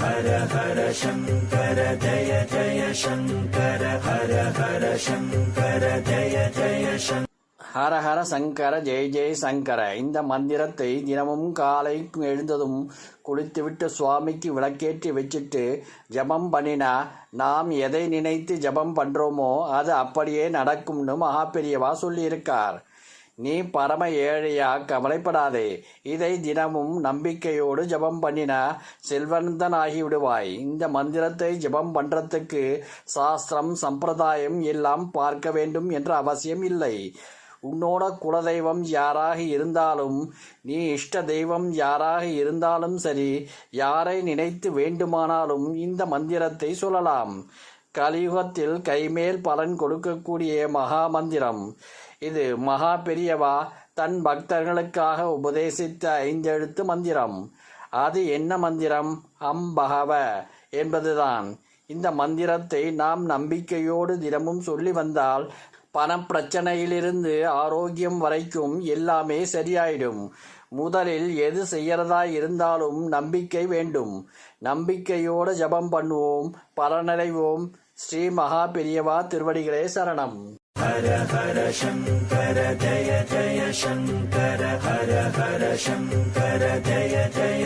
ஹர ஹர சங்கர ஜய ஜய சங்கர ஹர ஹர சங்கர ஜய ஜய சங்கர. ஹர ஹர சங்கர ஜெய ஜெய சங்கர. இந்த மந்திரத்தை தினமும் காலை எழுந்ததும் குளித்துவிட்டு சுவாமிக்கு விளக்கேற்றி வச்சுட்டு ஜபம் பண்ணினா நாம் எதை நினைத்து ஜபம் பண்றோமோ அது அப்படியே நடக்கும்னு மகா பெரியவா சொல்லியிருக்கார். நீ பரம ஏழையா, கவலைப்படாதே. இதை தினமும் நம்பிக்கையோடு ஜபம் பண்ணினா செல்வந்தன் ஆகிவிடுவாய். இந்த மந்திரத்தை ஜபம் பண்றதுக்கு சாஸ்திரம் சம்பிரதாயம் எல்லாம் பார்க்க வேண்டும் என்ற அவசியம் இல்லை. உன்னோட குலதெய்வம் யாராக இருந்தாலும், நீ இஷ்ட தெய்வம் யாராக இருந்தாலும் சரி, யாரை நினைத்து வேண்டுமானாலும் இந்த மந்திரத்தை சொல்லலாம். கலியுகத்தில் கைமேல் பலன் கொடுக்கக்கூடிய மகா மந்திரம் இது. மகா பெரியவா தன் பக்தர்களுக்காக உபதேசித்த 5 எழுத்து மந்திரம். அது என்ன மந்திரம்? அம்பகவ என்பதுதான். இந்த மந்திரத்தை நாம் நம்பிக்கையோடு தினமும் சொல்லி வந்தால் பணப்பிரச்சனையிலிருந்து ஆரோக்கியம் வரைக்கும் எல்லாமே சரியாயிடும். முதலில் எது செய்யறதா இருந்தாலும் நம்பிக்கை வேண்டும். நம்பிக்கையோடு ஜபம் பண்ணுவோம், பலனடைவோம். ஸ்ரீ மகா பெரியவா திருவடிகளே சரணம். ஹர ஹர சங்கர ஜய ஜய சங்கர ஹர ஹர சங்கர ஜய ஜய